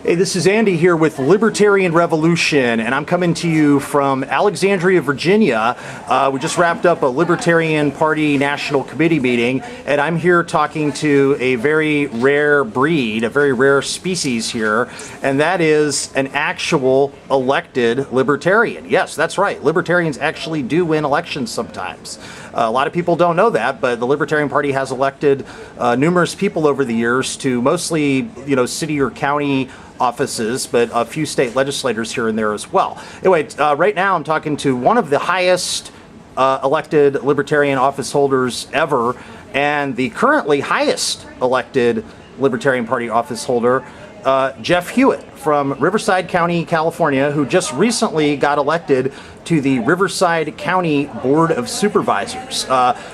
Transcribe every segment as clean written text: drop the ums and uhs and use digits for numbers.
Hey, this is Andy here with Libertarian Revolution, and I'm coming to you from Alexandria, Virginia. We just wrapped up a Libertarian Party National Committee meeting, and I'm here talking to a very rare breed, a very rare species here, and that is an actual elected libertarian. Yes, that's right. Libertarians actually do win elections sometimes. A lot of people don't know that, but the Libertarian Party has elected numerous people over the years to mostly, city or county offices, but a few state legislators here and there as well. Anyway, right now I'm talking to one of the highest elected Libertarian office holders ever, and the currently highest elected Libertarian Party office holder, Jeff Hewitt from Riverside County, California, who just recently got elected to the Riverside County Board of Supervisors.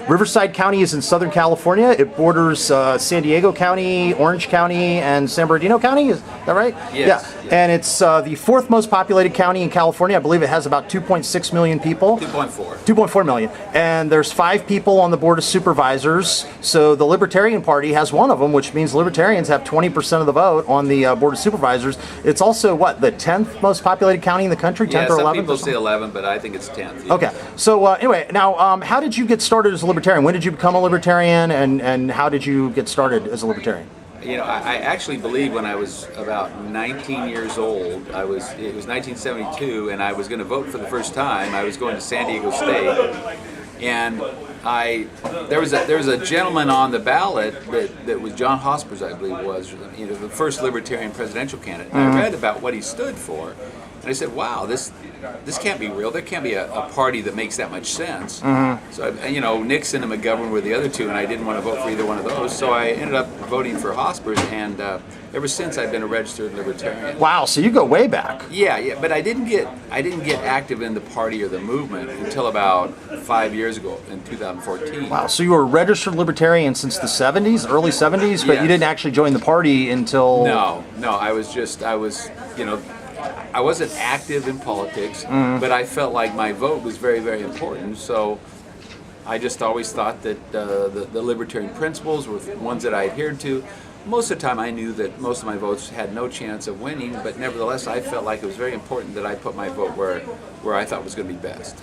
Riverside County is in Southern California. It borders San Diego County, Orange County, and San Bernardino County. Is that right? Yes. Yeah. And it's the fourth most populated county in California. I believe it has about 2.6 million people. 2.4. 2.4 million. And there's 5 people on the Board of Supervisors. So the Libertarian Party has one of them, which means Libertarians have 20% of the vote on the Board of Supervisors. It's also, the 10th most populated county in the country? 10th or 11th? Some people say 11, but I think it's 10th. Yeah. Okay. So anyway, now how did you get started as a Libertarian? When did you become a Libertarian, and how did you get started as a Libertarian? I actually believe when I was about 19 years old, it was 1972, and I was going to vote for the first time. I was going to San Diego State, and there was a gentleman on the ballot that was John Hospers, I believe was, the first Libertarian presidential candidate. And I read about what he stood for, and I said, wow, this can't be real. There can't be a party that makes that much sense. So, Nixon and McGovern were the other two, and I didn't want to vote for either one of those. So I ended up voting for Hospers, and ever since I've been a registered Libertarian. Wow, so you go way back. Yeah, but I didn't get active in the party or the movement until about 5 years ago in 2014. Wow, so you were a registered Libertarian since the 70s, early 70s, but Yes. you didn't actually join the party until... No, I wasn't active in politics, but I felt like my vote was very, very important. So I just always thought that the libertarian principles were ones that I adhered to. Most of the time I knew that most of my votes had no chance of winning, but nevertheless I felt like it was very important that I put my vote where I thought was going to be best.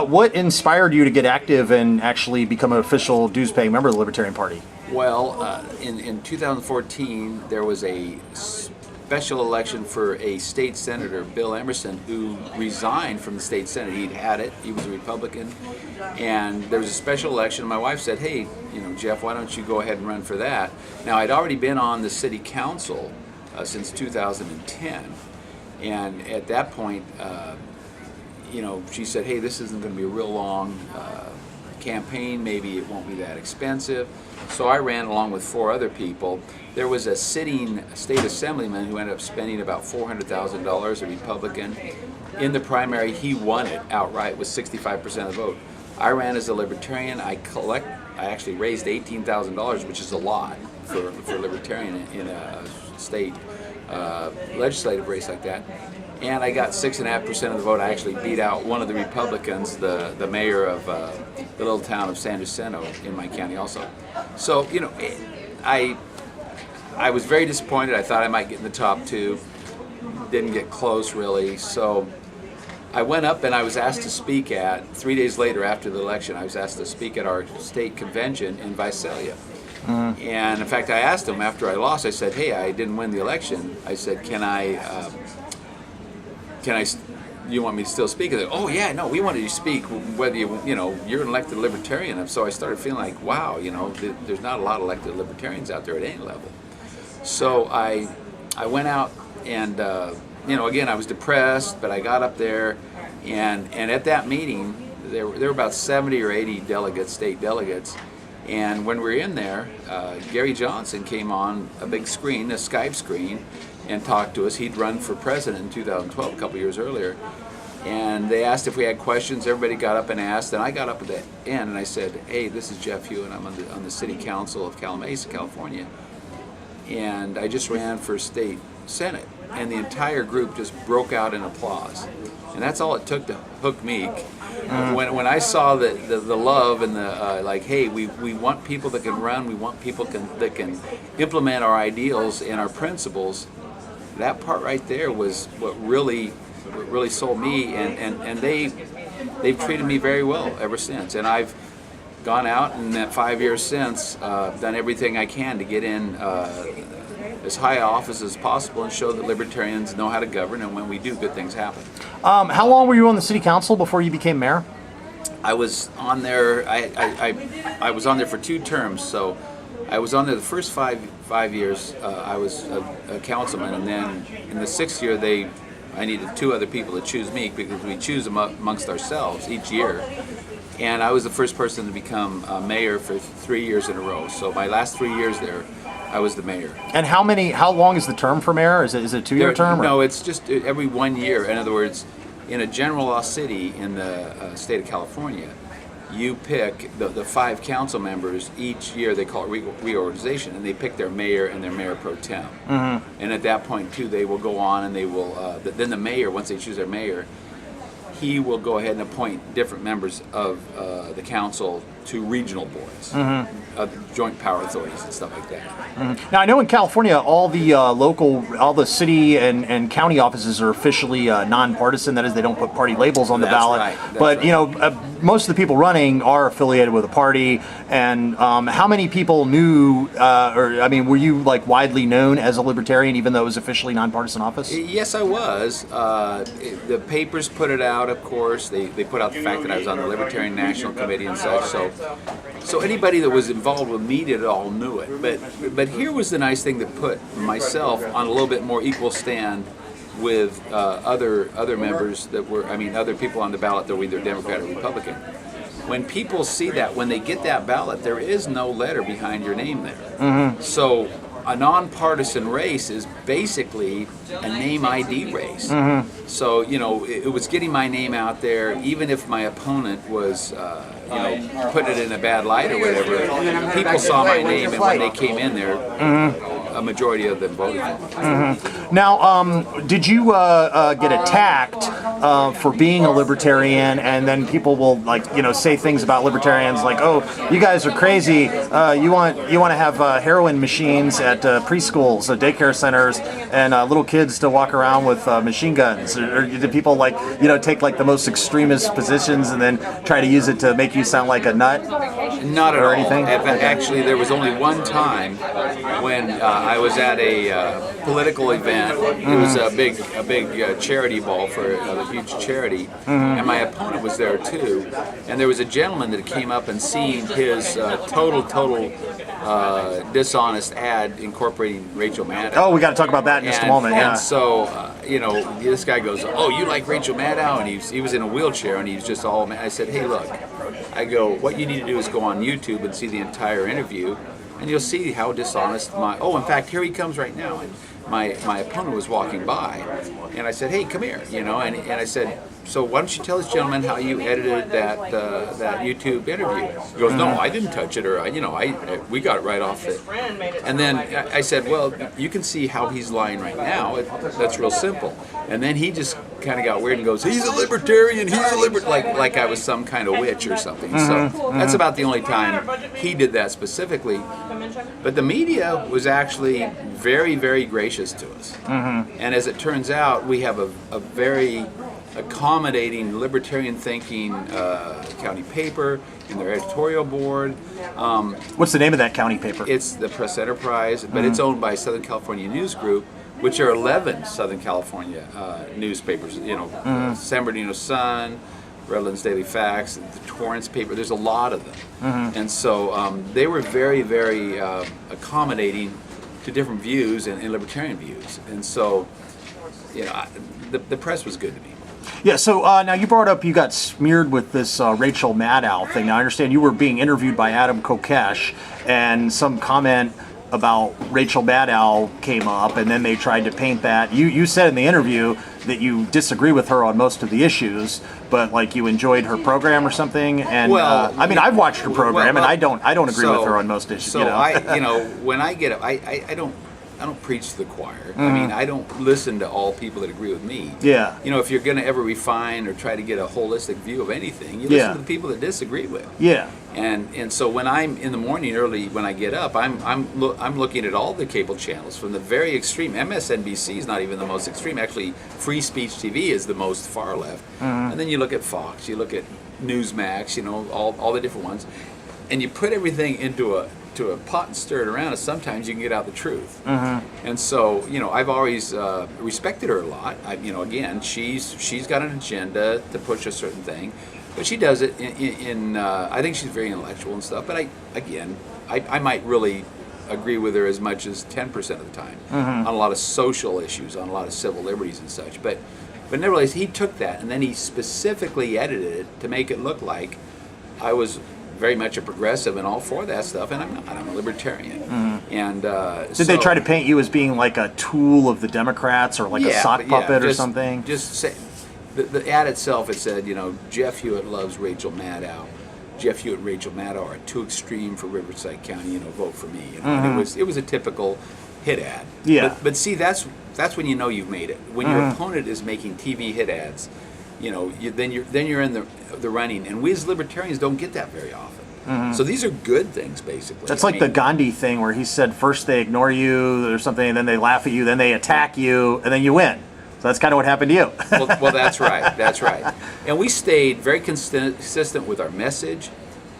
What inspired you to get active and actually become an official dues-paying member of the Libertarian Party? Well, in 2014 there was a special election for a state senator, Bill Emerson, who resigned from the state senate. He'd had it. He was a Republican, and there was a special election. My wife said, "Hey, Jeff, why don't you go ahead and run for that?" Now, I'd already been on the city council since 2010, and at that point, she said, "Hey, this isn't going to be a real long campaign. Maybe it won't be that expensive." So I ran along with 4 other people. There was a sitting state assemblyman who ended up spending about $400,000, a Republican. In the primary, he won it outright with 65% of the vote. I ran as a Libertarian. I actually raised $18,000, which is a lot for Libertarian in a state legislative race like that. And I got 6.5% of the vote. I actually beat out one of the Republicans, the mayor of the little town of San Jacinto in my county also. So, I was very disappointed. I thought I might get in the top 2. Didn't get close, really. So I went up and I was asked to speak 3 days later after the election, I was asked to speak at our state convention in Visalia. And in fact, I asked them after I lost, I said, "Hey, I didn't win the election." I said, can I, you want me to still speak? They said, "Oh yeah, no, we wanted you to speak whether you're an elected Libertarian." And so I started feeling like, wow, there's not a lot of elected Libertarians out there at any level. So I went out and, again, I was depressed, but I got up there, and at that meeting, there were about 70 or 80 delegates, state delegates, and when we were in there, Gary Johnson came on a big screen, a Skype screen, and talked to us. He'd run for president in 2012, a couple years earlier, and they asked if we had questions. Everybody got up and asked, and I got up at the end, and I said, "Hey, this is Jeff Hewitt. I'm on the city council of Calimesa, California, and I just ran for state senate." And the entire group just broke out in applause, and that's all it took to hook me. When I saw the love and the hey, we want people that can run, we want people that can implement our ideals and our principles, that part right there was what really sold me, and they've treated me very well ever since. And I've gone out, and that 5 years since, done everything I can to get in as high office as possible and show that libertarians know how to govern, and when we do, good things happen. How long were you on the city council before you became mayor? I was on there. I was on there for 2 terms. So I was on there the first five years. I was a councilman, and then in the 6th year, I needed 2 other people to choose me, because we choose them amongst ourselves each year. And I was the first person to become mayor for 3 years in a row. So my last 3 years there, I was the mayor. And how long is the term for mayor? Is it a 2-year term? No, it's just every 1 year. In other words, in a general law city in the state of California, you pick the 5 council members each year. They call it reorganization, and they pick their mayor and their mayor pro tem. And at that point, too, they will go on and they will. Then the mayor, once they choose their mayor, he will go ahead and appoint different members of the council to regional boards, joint power authorities and stuff like that. Now, I know in California, all the city and county offices are officially nonpartisan. That is, they don't put party labels on the ballot. Right. But right. Most of the people running are affiliated with a party. And how many people knew, were you like widely known as a libertarian, even though it was officially nonpartisan office? Yes, I was. The papers put it out, of course. They put out the fact that I was on the Libertarian National Committee and such. So anybody that was involved with media at all knew it. But here was the nice thing that put myself on a little bit more equal stand with other members that were, other people on the ballot that were either Democrat or Republican. When people see that, when they get that ballot, there is no letter behind your name there. So a nonpartisan race is basically a name ID race. So, it was getting my name out there, even if my opponent was, putting it in a bad light or whatever. People saw my name, and when they came in there, a majority of them voted for me. Now, did you get attacked for being a libertarian, and then people will say things about libertarians like, "Oh, you guys are crazy. You want to have heroin machines at preschools, daycare centers, and little kids to walk around with machine guns?" Or did people take the most extremist positions and then try to use it to make you sound like a nut? Not at or all. anything? Actually, there was only one time when I was at a political event. It was a big charity ball for a huge charity, and my opponent was there too. And there was a gentleman that came up and seen his total dishonest ad incorporating Rachel Maddow. Oh, we got to talk about that in just a moment. Yeah. And so, this guy goes, "Oh, you like Rachel Maddow?" And he was in a wheelchair, and he was just all mad. I said, "Hey, look," I go, "what you need to do is go on YouTube and see the entire interview, and you'll see how dishonest in fact, here he comes right now." And my opponent was walking by, and I said, "Hey, come here," and I said, "So why don't you tell this gentleman how you edited that YouTube interview?" He goes, "No, I didn't touch it, or we got it right off it." And then I said, "Well, you can see how he's lying right now. That's real simple." And then he just kind of got weird and goes, "He's a libertarian. He's a like I was some kind of witch or something." So that's about the only time he did that specifically. But the media was actually very, very gracious to us. And as it turns out, we have a very accommodating, libertarian thinking county paper in their editorial board. What's the name of that county paper? It's the Press Enterprise, but it's owned by Southern California News Group, which are 11 Southern California newspapers. San Bernardino Sun, Redlands Daily Facts, the Torrance paper. There's a lot of them, and so they were very, very accommodating to different views and libertarian views, and so the press was good to me. Yeah, so now you brought up you got smeared with this Rachel Maddow thing. Now I understand you were being interviewed by Adam Kokesh, and some comment about Rachel Maddow came up, and then they tried to paint that. You said in the interview that you disagree with her on most of the issues, but you enjoyed her program or something. And I've watched her program, and I don't agree with her on most issues. So when I get up, I don't don't preach to the choir. I mean, I don't listen to all people that agree with me. Yeah. You know, if you're going to ever refine or try to get a holistic view of anything, you listen to the people that disagree with. Yeah. And so when I'm in the morning early, when I get up, I'm looking at all the cable channels from the very extreme. MSNBC is not even the most extreme. Actually, Free Speech TV is the most far left. And then you look at Fox, you look at Newsmax, you know, all the different ones, and you put everything into a pot and stir it around, and sometimes you can get out the truth. And so, you know, I've always respected her a lot. You know, again, she's got an agenda to push a certain thing, but she does it in I think she's very intellectual and stuff. But I might really agree with her as much as 10% of the time on a lot of social issues, on a lot of civil liberties and such. But nevertheless, he took that and then he specifically edited it to make it look like I was very much a progressive and all for that stuff, and I'm not. I'm a libertarian. And did they try to paint you as being like a tool of the Democrats or like a sock puppet or something? Just say, the ad itself, it said, you know, Jeff Hewitt loves Rachel Maddow. Jeff Hewitt and Rachel Maddow are too extreme for Riverside County. You know, vote for me. You know, and it was a typical hit ad. Yeah. But see, that's when you know you've made it. When your opponent is making TV hit ads, you know, then you're in the running, and we as libertarians don't get that very often. So these are good things, basically. That's like the Gandhi thing where he said first they ignore you or something, and then they laugh at you, then they attack you, and then you win. So that's kind of what happened to you. well, that's right. That's right. And we stayed very consistent with our message.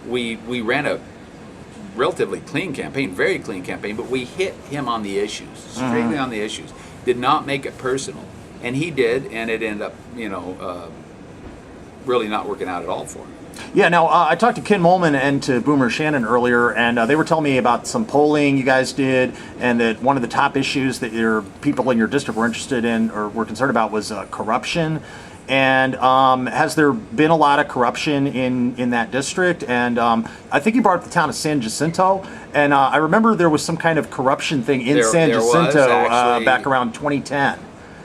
We ran a relatively clean campaign, very clean campaign, but we hit him on the issues, straightly on the issues. Did not make it personal. And he did, and it ended up, you know, really not working out at all for him. Yeah, now I talked to Ken Molman and to Boomer Shannon earlier, and they were telling me about some polling you guys did, and that one of the top issues that your people in your district were interested in or were concerned about was corruption. And has there been a lot of corruption in that district? And I think you brought up the town of San Jacinto, and I remember there was some kind of corruption thing in San Jacinto back around 2010.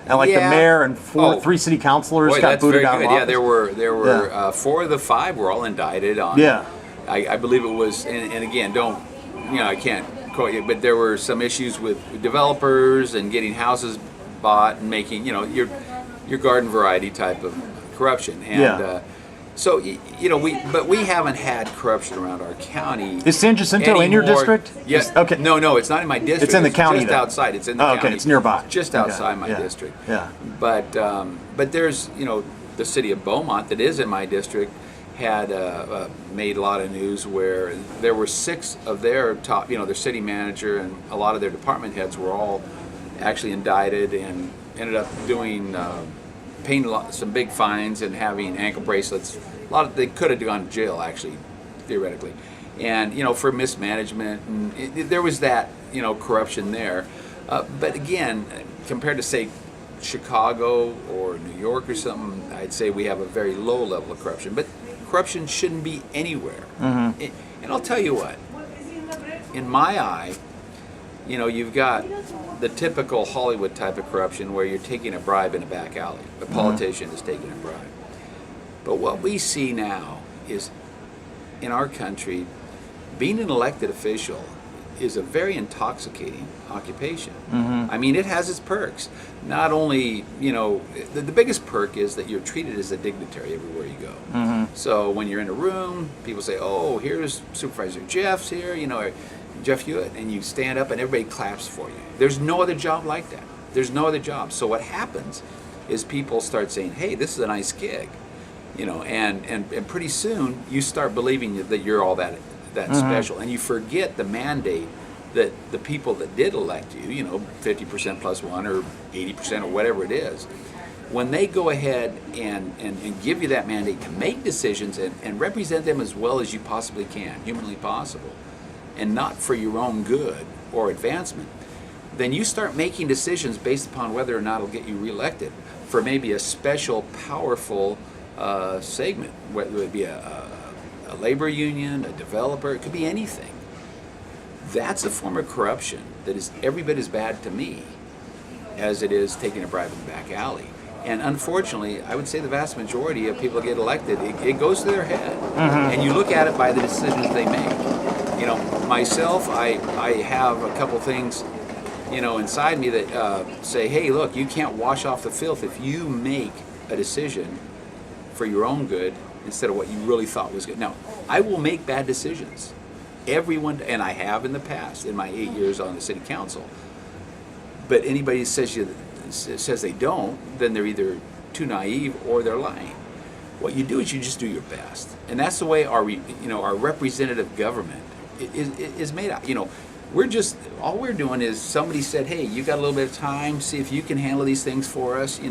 And like the mayor and three city councilors got booted out of office. Yeah, there were 4 of the 5 were all indicted on. Yeah. I believe it was, and again, I can't quote you, but there were some issues with developers and getting houses bought and making, you know, your garden variety type of corruption. And so, you know, we haven't had corruption around our county. Is San Jacinto in your district? Yes. Okay. No, it's not in my district. It's in the county. Just outside. It's in the county. Okay, it's nearby. Just outside my district. Yeah. But there's, you know, the city of Beaumont that is in my district had made a lot of news where there were 6 of their top, you know, their city manager and a lot of their department heads were all actually indicted and ended up paying some big fines and having ankle bracelets. They could have gone to jail, actually, theoretically, and you know, for mismanagement. And there was that, you know, corruption there. But again, compared to say Chicago or New York or something, I'd say we have a very low level of corruption. But corruption shouldn't be anywhere. And I'll tell you what, in my eye, you know, you've got the typical Hollywood type of corruption where you're taking a bribe in a back alley. A politician is taking a bribe. But what we see now is, in our country, being an elected official is a very intoxicating occupation. I mean, it has its perks. Not only, you know, the biggest perk is that you're treated as a dignitary everywhere you go. So when you're in a room, people say, oh, here's Supervisor Jeff's here, you know, Jeff Hewitt, and you stand up and everybody claps for you. There's no other job like that. There's no other job. So what happens is people start saying, hey, this is a nice gig, you know, and pretty soon you start believing that you're all that special, and you forget the mandate that the people that did elect you, you know, 50% plus 1 or 80% or whatever it is, when they go ahead and give you that mandate to make decisions and represent them as well as you possibly can, humanly possible, and not for your own good or advancement, then you start making decisions based upon whether or not it'll get you reelected for maybe a special, powerful segment, whether it be a labor union, a developer, it could be anything. That's a form of corruption that is every bit as bad to me as it is taking a bribe in the back alley. And unfortunately, I would say the vast majority of people that get elected, it goes to their head. And you look at it by the decisions they make. You know, myself, I have a couple things inside me that say, hey, look, you can't wash off the filth if you make a decision for your own good instead of what you really thought was good. Now, I will make bad decisions. Everyone, and I have in the past, in my 8 years on the city council. But anybody that says they don't, then they're either too naive or they're lying. What you do is you just do your best, and that's the way our representative government is made out. All we're doing is somebody said, hey, you got a little bit of time, see if you can handle these things for us. You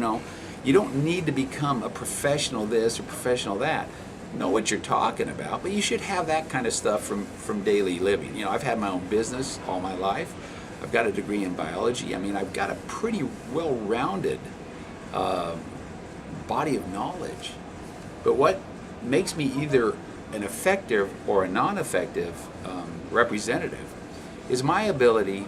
don't need to become a professional this or professional that. Know what you're talking about, but you should have that kind of stuff from daily living. I've had my own business all my life. I've got a degree in biology. I've got a pretty well-rounded body of knowledge. But what makes me either an effective or a non-effective representative is my ability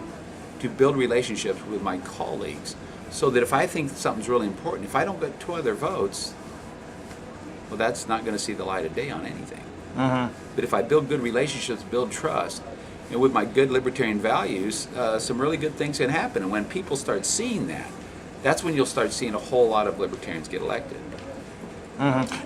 to build relationships with my colleagues, so that if I think something's really important, if I don't get 2 other votes, well, that's not going to see the light of day on anything. But if I build good relationships, build trust, and with my good libertarian values, some really good things can happen. And when people start seeing that, that's when you'll start seeing a whole lot of libertarians get elected.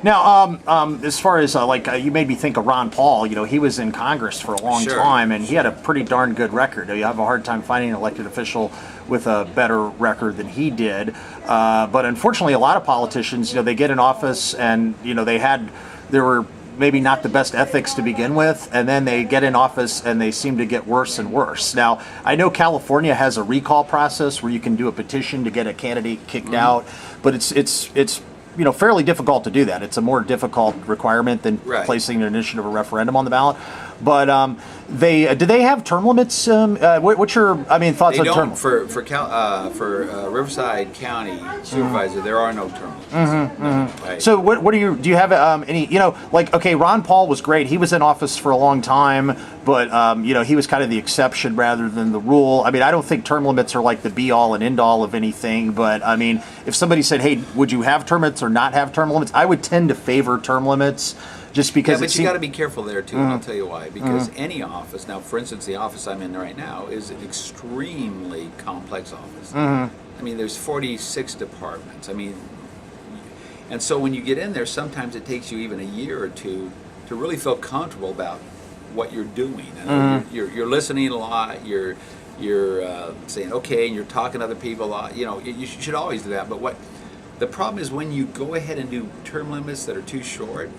Now, as far as you made me think of Ron Paul. He was in Congress for a long time, and he had a pretty darn good record. You have a hard time finding an elected official with a better record than he did. But unfortunately, a lot of politicians, they get in office and there were maybe not the best ethics to begin with, and then they get in office and they seem to get worse and worse. Now, I know California has a recall process where you can do a petition to get a candidate kicked out, but it's fairly difficult to do that. It's a more difficult requirement than placing an initiative or referendum on the ballot. But do they have term limits? What's your thoughts on term? For Riverside County Supervisor, there are no term limits. Right. So what do you have any? Ron Paul was great. He was in office for a long time, but he was kind of the exception rather than the rule. I don't think term limits are like the be all and end all of anything. But if somebody said, hey, would you have term limits or not have term limits? I would tend to favor term limits. Just because but you got to be careful there too, and I'll tell you why. Because any office, now for instance, the office I'm in right now is an extremely complex office. There's 46 departments. And so when you get in there, sometimes it takes you even a year or two to really feel comfortable about what you're doing. And you're listening a lot. You're saying okay, and you're talking to other people a lot. You should always do that. But the problem is when you go ahead and do term limits that are too short,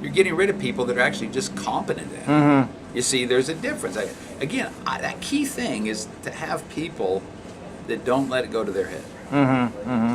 you're getting rid of people that are actually just competent at it. You see, there's a difference. That key thing is to have people that don't let it go to their head.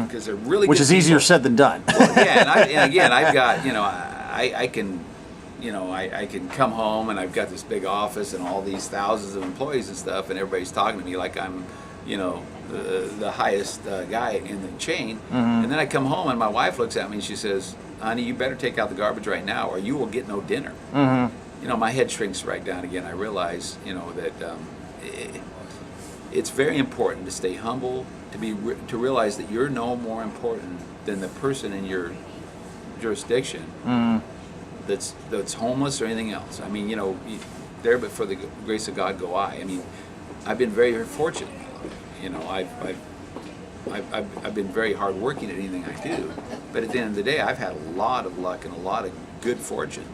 Because they're really Which good is easier people. said than done. I've got, I can come home and I've got this big office and all these thousands of employees and stuff, and everybody's talking to me like I'm, the highest guy in the chain. And then I come home and my wife looks at me and she says, honey, you better take out the garbage right now or you will get no dinner. My head shrinks right down again. I realize, that it's very important to stay humble, to realize that you're no more important than the person in your jurisdiction that's homeless or anything else. There but for the grace of God go I. I've been very, very fortunate. I've been very hardworking at anything I do, but at the end of the day, I've had a lot of luck and a lot of good fortune,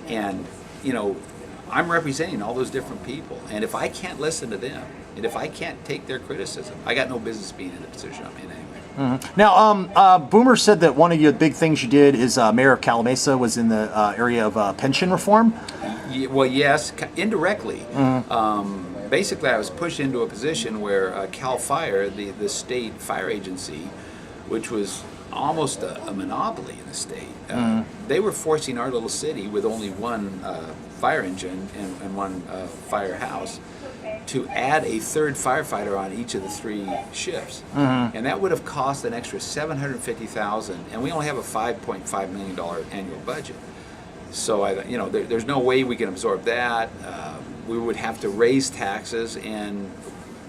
and I'm representing all those different people, and if I can't listen to them, and if I can't take their criticism, I got no business being in the position I'm in anyway. Now, Boomer said that one of your big things you did is Mayor of Calimesa was in the area of pension reform. Well, yes, indirectly. Basically, I was pushed into a position where Cal Fire, the state fire agency, which was almost a monopoly in the state, they were forcing our little city with only one fire engine and one firehouse to add a third firefighter on each of the 3 shifts. And that would have cost an extra $750,000, and we only have a $5.5 million annual budget. So there's no way we can absorb that. We would have to raise taxes, and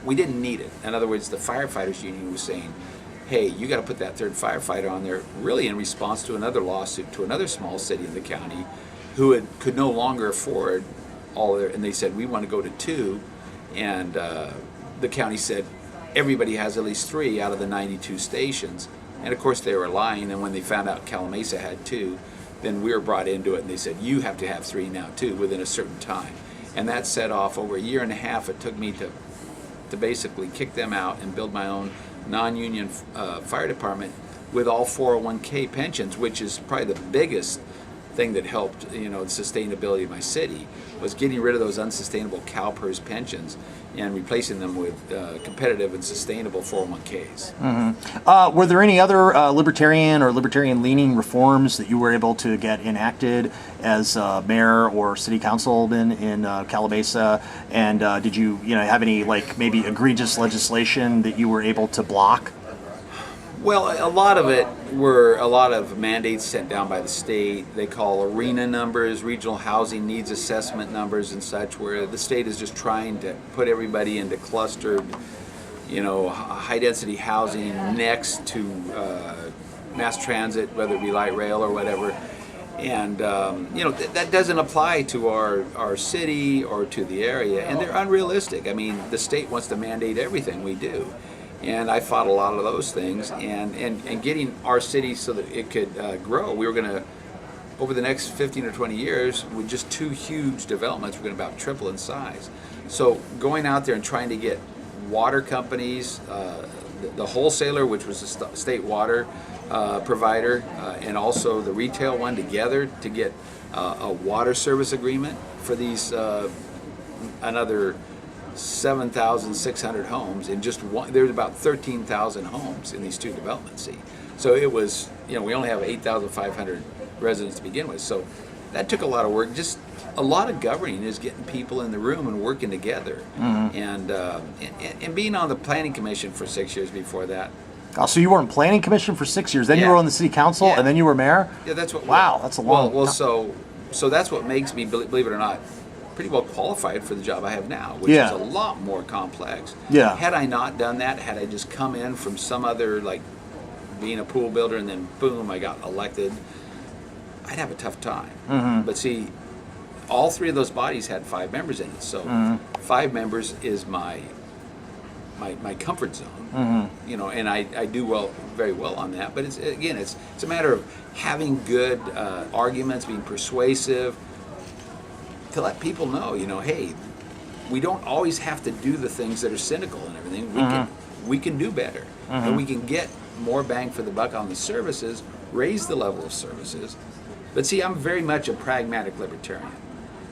we didn't need it. In other words, the firefighters union was saying, hey, you got to put that third firefighter on there, really in response to another lawsuit to another small city in the county who could no longer afford all of their, and they said, we want to go to 2, and the county said, everybody has at least 3 out of the 92 stations. And of course they were lying, and when they found out Calimesa had 2, then we were brought into it, and they said, you have to have 3 now too within a certain time. And that set off over a year and a half. It took me to basically kick them out and build my own non-union fire department with all 401k pensions, which is probably the biggest thing that helped, the sustainability of my city, was getting rid of those unsustainable CalPERS pensions and replacing them with competitive and sustainable 401ks. Were there any other libertarian or libertarian-leaning reforms that you were able to get enacted as mayor or city councilman in Calimesa? And did you, have any maybe egregious legislation that you were able to block? Well, a lot of it were a lot of mandates sent down by the state. They call arena numbers, regional housing needs assessment numbers and such, where the state is just trying to put everybody into clustered, high density housing next to mass transit, whether it be light rail or whatever. And, that doesn't apply to our city or to the area, and they're unrealistic. I mean, the state wants to mandate everything we do. And I fought a lot of those things, and getting our city so that it could grow. We were going to, over the next 15 or 20 years, with just 2 huge developments, we're going to about triple in size. So going out there and trying to get water companies, the wholesaler, which was the state water provider, and also the retail one together to get a water service agreement for these another 7,600 homes in just one. There's about 13,000 homes in these 2 developments. See, so it was, we only have 8,500 residents to begin with. So that took a lot of work. Just a lot of governing is getting people in the room and working together. And being on the planning commission for 6 years before that. Oh, so you were on planning commission for 6 years, then you were on the city council, and then you were mayor? Yeah, that's what. Wow, that's a long. Well, so that's what makes me, believe it or not, pretty well qualified for the job I have now, which is a lot more complex. Yeah. Had I not done that, had I just come in from some other, being a pool builder and then boom, I got elected, I'd have a tough time. But see, all 3 of those bodies had 5 members in it, so 5 members is my comfort zone. And I do very well on that. But it's a matter of having good arguments, being persuasive, to let people know, hey, we don't always have to do the things that are cynical and everything. We can do better, and we can get more bang for the buck on the services, raise the level of services. But see, I'm very much a pragmatic libertarian,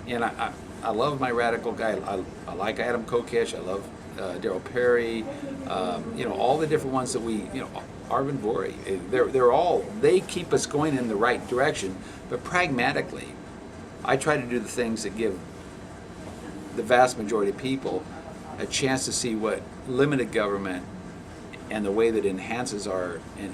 and I love my radical guy. I like Adam Kokesh. I love Darryl Perry. All the different ones that we, Arvin Vori. They keep us going in the right direction, but pragmatically, I try to do the things that give the vast majority of people a chance to see what limited government and the way that enhances our and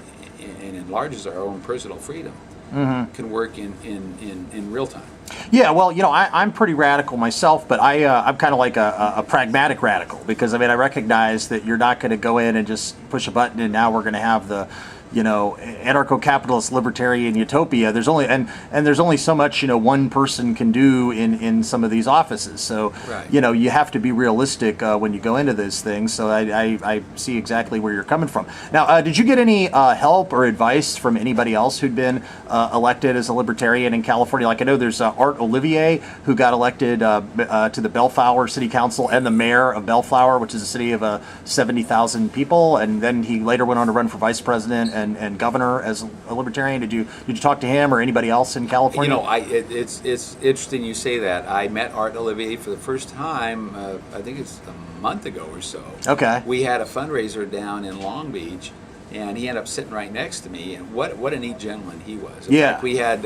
enlarges our own personal freedom can work in real time. Yeah, well, I'm pretty radical myself, but I'm kind of like a pragmatic radical, because I recognize that you're not going to go in and just push a button and now we're going to have the anarcho-capitalist libertarian utopia. There's only there's only so much one person can do in some of these offices. So you have to be realistic when you go into those things. So I see exactly where you're coming from. Now, did you get any help or advice from anybody else who'd been elected as a libertarian in California? Like I know there's Art Olivier, who got elected to the Bellflower City Council and the mayor of Bellflower, which is a city of 70,000 people, and then he later went on to run for vice president and governor as a libertarian. Did you talk to him or anybody else in California? It's interesting you say that. I met Art Olivier for the first time, I think it's a month ago or so. Okay. We had a fundraiser down in Long Beach, and he ended up sitting right next to me. And what a neat gentleman he was. In fact, we had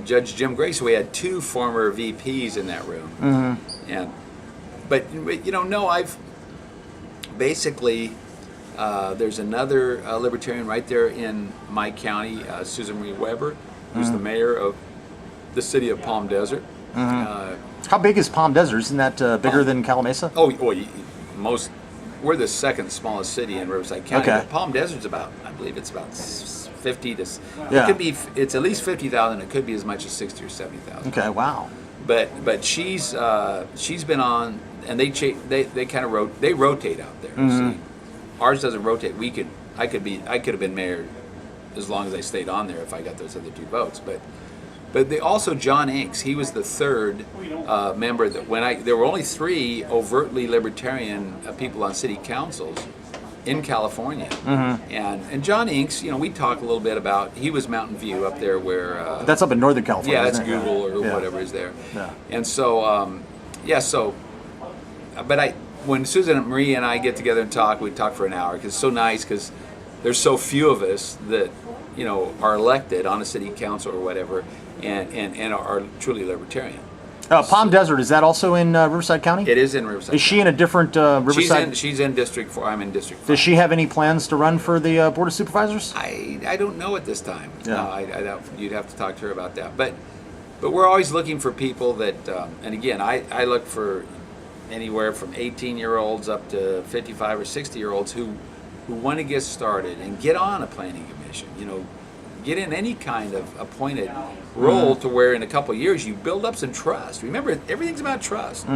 Judge Jim Gray, so we had 2 former VPs in that room. But I've basically. There's another libertarian right there in my county, Susan Marie Weber, who's the mayor of the city of Palm Desert. How big is Palm Desert? Isn't that bigger than Calimesa? We're the second smallest city in Riverside County. Okay. But Palm Desert's I believe it's about 50 to. Yeah. It's at least 50,000. It could be as much as 60 or 70,000. Okay. Wow. But she's been on, and they kind of rotate out there. See, ours doesn't rotate. I could have been mayor as long as I stayed on there if I got those other 2 votes. But they also, John Inks, he was the third member that there were only 3 overtly libertarian people on city councils in California. And John Inks, we talk a little bit about, he was Mountain View up there where... that's up in Northern California. Yeah, that's Google or whatever is there. Yeah. And so, but when Susan and Marie and I get together and talk, we talk for an hour because it's so nice because there's so few of us that, are elected on a city council or whatever and are truly libertarian. Palm Desert, is that also in Riverside County? It is in Riverside. Is she in a different Riverside? She's in District 4. I'm in District 5. Does she have any plans to run for the Board of Supervisors? I don't know at this time. Yeah. No, you'd have to talk to her about that. But we're always looking for people that, and again, I look for anywhere from 18-year-olds up to 55 or 60-year-olds who want to get started and get on a planning commission. Get in any kind of appointed role to where in a couple of years you build up some trust. Remember, everything's about trust.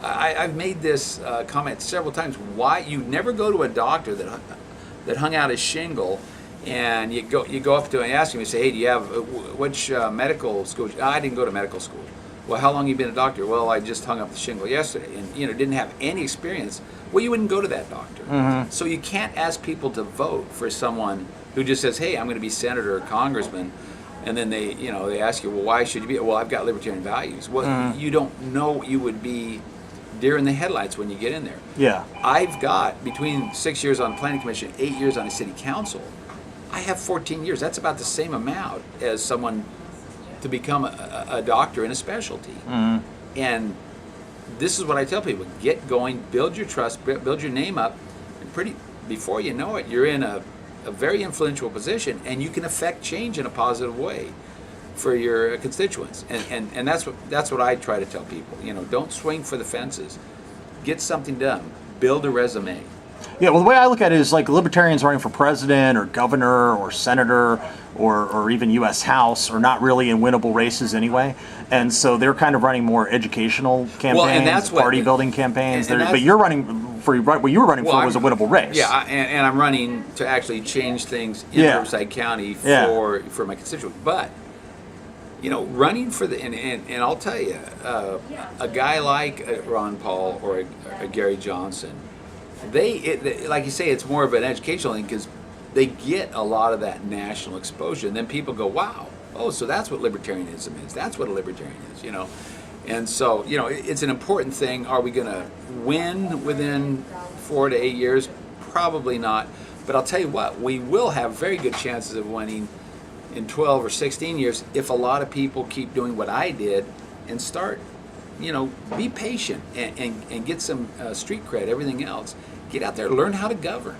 I've made this comment several times. Why you never go to a doctor that hung out his shingle, and you go up to him and ask him, you say, hey, do you have which medical school? I didn't go to medical school. Well, how long have you been a doctor? Well, I just hung up the shingle yesterday, and didn't have any experience. Well, you wouldn't go to that doctor. So you can't ask people to vote for someone who just says, hey, I'm going to be senator or congressman, and then they ask you, well, why should you be? Well, I've got libertarian values. Well, you don't know, you would be deer in the headlights when you get in there. Yeah. I've got between 6 years on the planning commission, 8 years on a city council. I have 14 years. That's about the same amount as someone to become a doctor in a specialty. And this is what I tell people: get going, build your trust, build your name up, and before you know it, you're in a very influential position, and you can affect change in a positive way for your constituents. And that's what I try to tell people. Don't swing for the fences. Get something done. Build a resume. Yeah, well, the way I look at it is like libertarians running for president or governor or senator or even U.S. House are not really in winnable races anyway. And so they're kind of running more educational campaigns, and that's party building campaigns. And but you're running for what you were running for was a winnable race. Yeah, and I'm running to actually change things in Riverside County for my constituents. But running for and I'll tell you, a guy like Ron Paul or a Gary Johnson, like you say, it's more of an educational thing because they get a lot of that national exposure, and then people go, wow, so that's what libertarianism is. That's what a libertarian is, And so, it's an important thing. Are we going to win within 4 to 8 years? Probably not. But I'll tell you what, we will have very good chances of winning in 12 or 16 years if a lot of people keep doing what I did and start, be patient and get some street cred, everything else. Get out there, learn how to govern.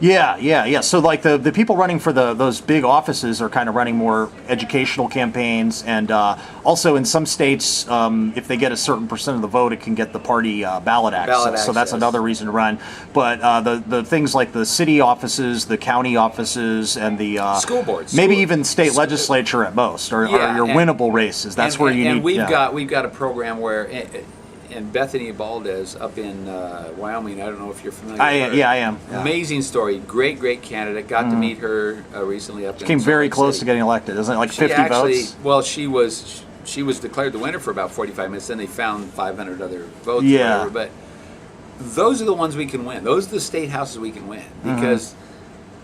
Yeah. So like the people running for those big offices are kind of running more educational campaigns, and also in some states, if they get a certain percent of the vote, it can get the party ballot access. So that's another reason to run. But the things like the city offices, the county offices, and the school boards, maybe even state legislature at most, are your winnable races. That's where you need. And we've got a program where. And Bethany Valdez up in Wyoming, I don't know if you're familiar with her. I am. Yeah. Amazing story. Great candidate. Got to meet her recently up in came very close City. To getting elected. Isn't it like 50 votes? Well, she was declared the winner for about 45 minutes. Then they found 500 other votes. Yeah. Or whatever, but those are the ones we can win. Those are the state houses we can win because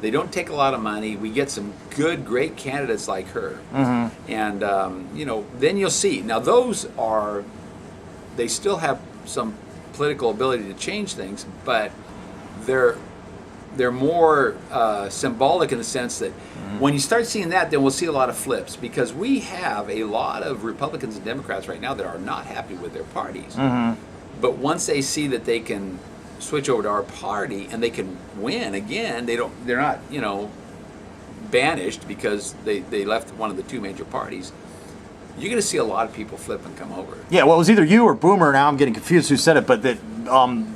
they don't take a lot of money. We get some great candidates like her. And, then you'll see. Now, they still have some political ability to change things, but they're more symbolic in the sense that when you start seeing that, then we'll see a lot of flips because we have a lot of Republicans and Democrats right now that are not happy with their parties. But once they see that they can switch over to our party and they can win again, they're not banished because they left one of the 2 major parties. You're going to see a lot of people flip and come over. Yeah, well, it was either you or Boomer, now I'm getting confused who said it, but that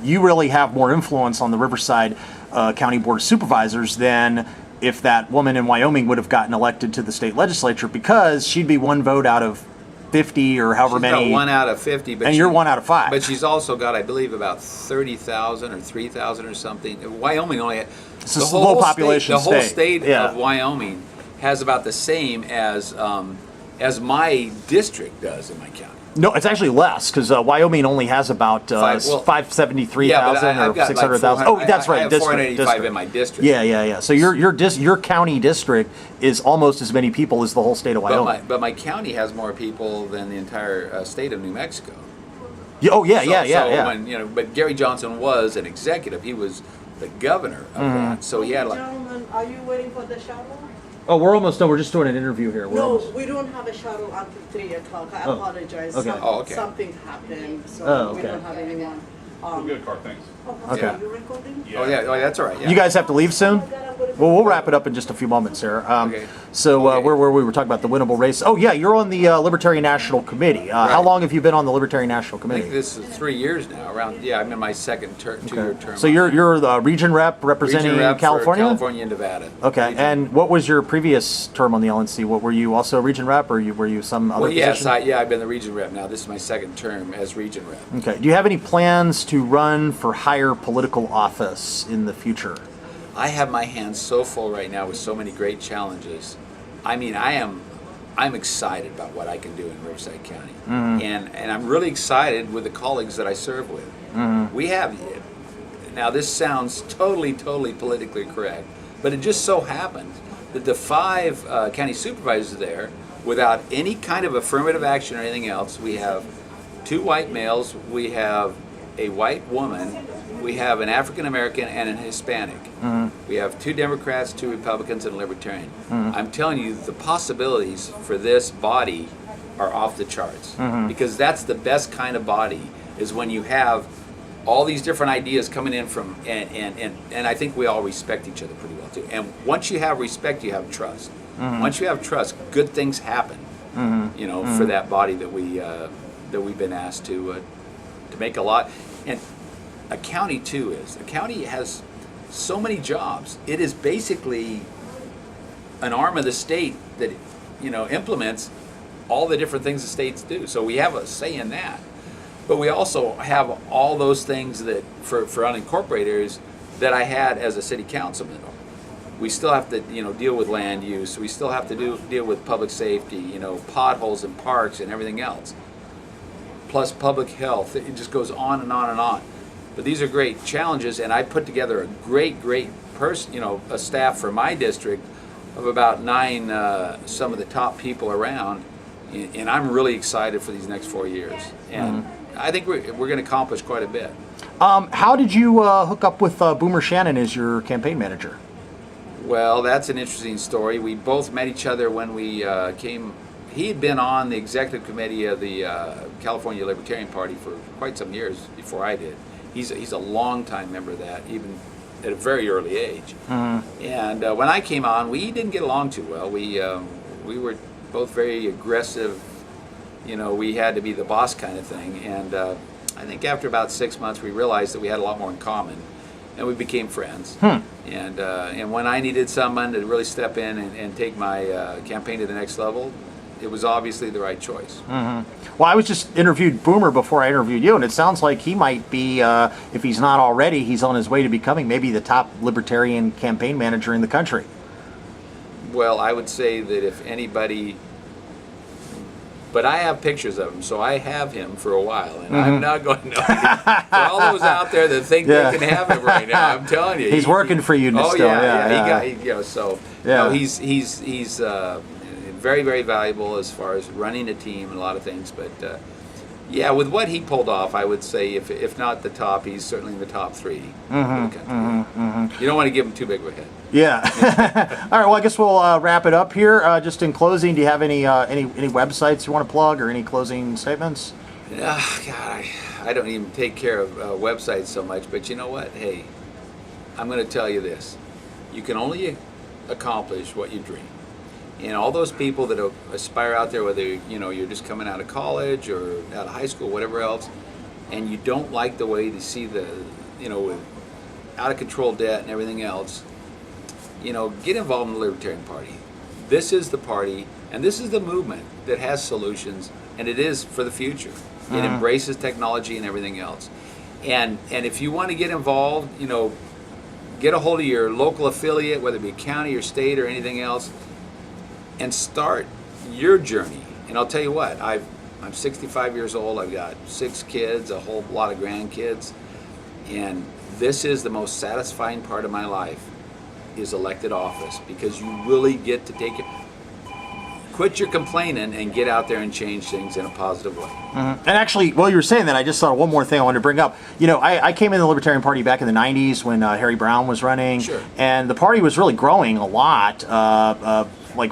you really have more influence on the Riverside County Board of Supervisors than if that woman in Wyoming would have gotten elected to the state legislature because she'd be 1 vote out of 50 or however She's many. got 1 out of 50, but and you're 1 out of 5. But she's also got, I believe, about 30,000 or 3,000 or something. Wyoming only had It's a low population the whole state. state Yeah. of Wyoming has about the same as my district does in my county. No, it's actually less because Wyoming only has about 573,000 or 600,000. Oh, that's right. I have district, 485 district. in my district. Yeah. So your county district is almost as many people as the whole state of Wyoming. But my county has more people than the entire state of New Mexico. Yeah, So when, but Gary Johnson was an executive. He was the governor of that. So he had like. Gentlemen, are you waiting for the shuttle? Oh, we're almost done. We're just doing an interview here. No, we don't have a shuttle until 3 o'clock. I apologize. Okay. Okay. Something happened, so we okay. don't have anyone. We'll get a car, thanks. Okay. Are you recording? Oh yeah, that's all right. Yeah. You guys have to leave soon? Well, we'll wrap it up in just a few moments here. Okay. So Okay. where were we? We're talking about the winnable race. Oh, yeah, you're on the Libertarian National Committee. How long have you been on the Libertarian National I Committee? think this is 3 years now. I'm in my second two-year term. So you're the region rep representing Region rep for California? California and Nevada. Okay, Region. and what was your previous term on the LNC? What were you also a region rep, or were you some other Well, yes, position? I've been the region rep now. This is my second term as region rep. Okay. Do you have any plans to run for higher political office in the future? I have my hands so full right now with so many great challenges. I mean, I'm excited about what I can do in Riverside County, and I'm really excited with the colleagues that I serve with. We have, now this sounds totally politically correct, but it just so happens that the 5 county supervisors there, without any kind of affirmative action or anything else, we have 2 white males, we have a white woman, we have an African American and an Hispanic. We have 2 Democrats, 2 Republicans, and a Libertarian. I'm telling you, the possibilities for this body are off the charts, because that's the best kind of body, is when you have all these different ideas coming in from, and I think we all respect each other pretty well too. And once you have respect, you have trust. Once you have trust, good things happen. For that body that we've been asked to make a lot. And a county too is. A county has so many jobs. It is basically an arm of the state that implements all the different things the states do. So we have a say in that. But we also have all those things that for unincorporators that I had as a city councilman. We still have to deal with land use. We still have to deal with public safety, potholes in parks and everything else. Plus public health. It just goes on and on and on. But these are great challenges, and I put together a great person, a staff for my district of about 9, some of the top people around, and I'm really excited for these next 4 years. And I think we're going to accomplish quite a bit. How did you hook up with Boomer Shannon as your campaign manager? Well, that's an interesting story. We both met each other when we came. He had been on the executive committee of the California Libertarian Party for quite some years before I did. He's a long-time member of that, even at a very early age. And when I came on, we didn't get along too well. We were both very aggressive. We had to be the boss kind of thing. And I think after about 6 months, we realized that we had a lot more in common, and we became friends. And when I needed someone to really step in and take my campaign to the next level, it was obviously the right choice. Well, I was just interviewed Boomer before I interviewed you, and it sounds like he might be, if he's not already, he's on his way to becoming maybe the top libertarian campaign manager in the country. Well, I would say that if anybody, but I have pictures of him, so I have him for a while, and I'm not going to. For all those out there that think they can have him right now, I'm telling you, He's working for you still. He's very valuable as far as running a team and a lot of things. But with what he pulled off, I would say if not the top, he's certainly in the top 3 for the country. You don't want to give him too big of a head. Yeah. All right. Well, I guess we'll wrap it up here. Just in closing, do you have any websites you want to plug or any closing statements? God, I don't even take care of websites so much. But you know what? Hey, I'm going to tell you this: you can only accomplish what you dream. And all those people that aspire out there, whether you're just coming out of college or out of high school, whatever else, and you don't like the way to see the, with out of control debt and everything else, get involved in the Libertarian Party. This is the party, and this is the movement that has solutions and it is for the future. It embraces technology and everything else. And if you want to get involved, get a hold of your local affiliate, whether it be county or state or anything else, and start your journey. And I'll tell you what, I'm 65 years old. I've got 6 kids, a whole lot of grandkids, and this is the most satisfying part of my life, is elected office, because you really get to quit your complaining and get out there and change things in a positive way. And actually, while you were saying that, I just thought of one more thing I wanted to bring up. I came in the Libertarian Party back in the 90s when Harry Brown was running. Sure. And the party was really growing a lot,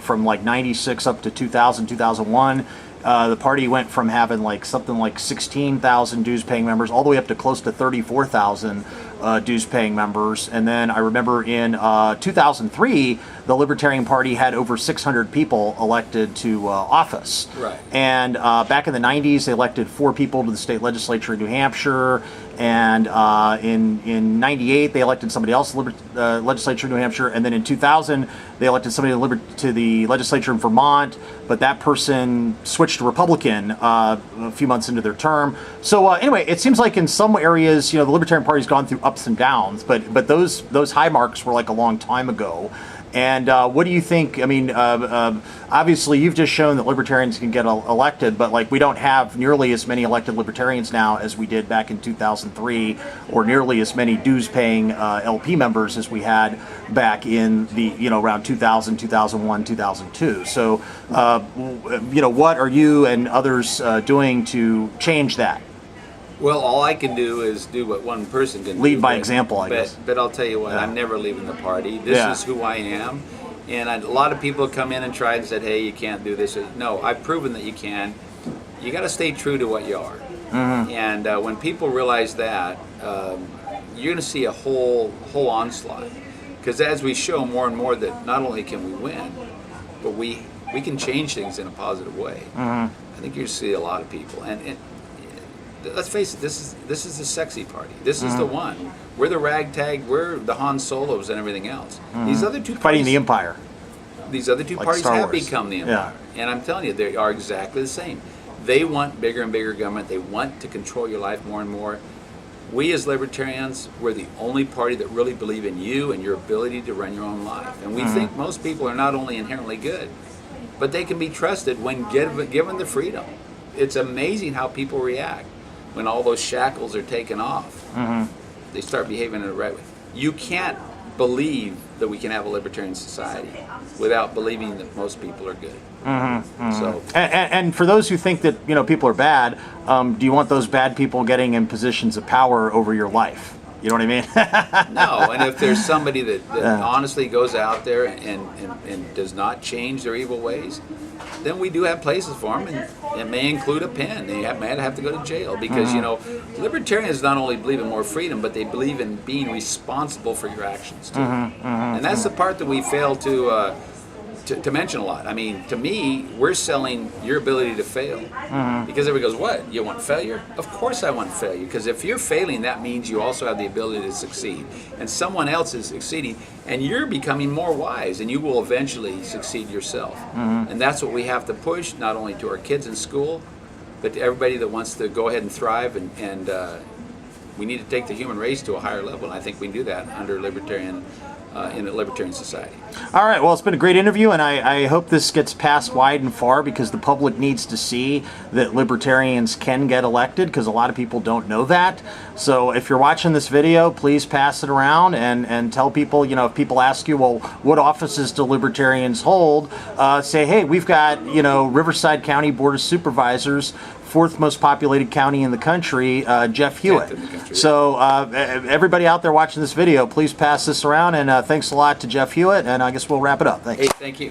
from 96 up to 2000, 2001. The party went from having something like 16,000 dues-paying members all the way up to close to 34,000 dues-paying members. And then I remember in 2003, the Libertarian Party had over 600 people elected to office. Right. And back in the 90s, they elected 4 people to the state legislature in New Hampshire. And in 98, they elected somebody else to the legislature in New Hampshire. And then in 2000, they elected somebody to the legislature in Vermont. But that person switched to Republican a few months into their term. So anyway, it seems like in some areas, the Libertarian Party's gone through ups and downs. But those high marks were like a long time ago. And what do you think? I mean, obviously, you've just shown that libertarians can get elected, but we don't have nearly as many elected libertarians now as we did back in 2003, or nearly as many dues-paying LP members as we had back in the around 2000, 2001, 2002. So, what are you and others doing to change that? Well, all I can do is do what one person can do. Lead by example, I guess. But I'll tell you what, I'm never leaving the party. This is who I am. And a lot of people come in and try and said, hey, you can't do this. No, I've proven that you can. You got to stay true to what you are. And when people realize that, you're going to see a whole onslaught. Because as we show more and more that not only can we win, but we can change things in a positive way. I think you're going to see a lot of people. And let's face it, this is the sexy party. This is the one. We're the ragtag. We're the Han Solos and everything else. These other two parties, Fighting the Empire. These other two parties Star have Wars. become the Empire. And I'm telling you, they are exactly the same. They want bigger and bigger government. They want to control your life more and more. We as libertarians, we're the only party that really believe in you and your ability to run your own life. And we think most people are not only inherently good, but they can be trusted when given the freedom. It's amazing how people react when all those shackles are taken off. They start behaving in the right way. You can't believe that we can have a libertarian society without believing that most people are good. So, and for those who think that people are bad, do you want those bad people getting in positions of power over your life? You know what I mean? no, and if there's somebody that honestly goes out there and does not change their evil ways, then we do have places for them, and it may include a pen. They might have to go to jail because, libertarians not only believe in more freedom, but they believe in being responsible for your actions too. And that's the part that we fail to mention a lot. I mean, to me, we're selling your ability to fail. Because everybody goes, what? You want failure? Of course I want failure. Because if you're failing, that means you also have the ability to succeed. And someone else is succeeding, and you're becoming more wise, and you will eventually succeed yourself. And that's what we have to push, not only to our kids in school, but to everybody that wants to go ahead and thrive. And we need to take the human race to a higher level. And I think we can do that under libertarian in a libertarian society. All right, well, it's been a great interview, and I hope this gets passed wide and far because the public needs to see that libertarians can get elected, because a lot of people don't know that. So if you're watching this video, please pass it around and tell people, if people ask you, well, what offices do libertarians hold, say, hey, we've got, Riverside County Board of Supervisors, 4th most populated county in the country, Jeff Hewitt. So everybody out there watching this video, please pass this around, and thanks a lot to Jeff Hewitt, and I guess we'll wrap it up. Thanks. Hey, thank you.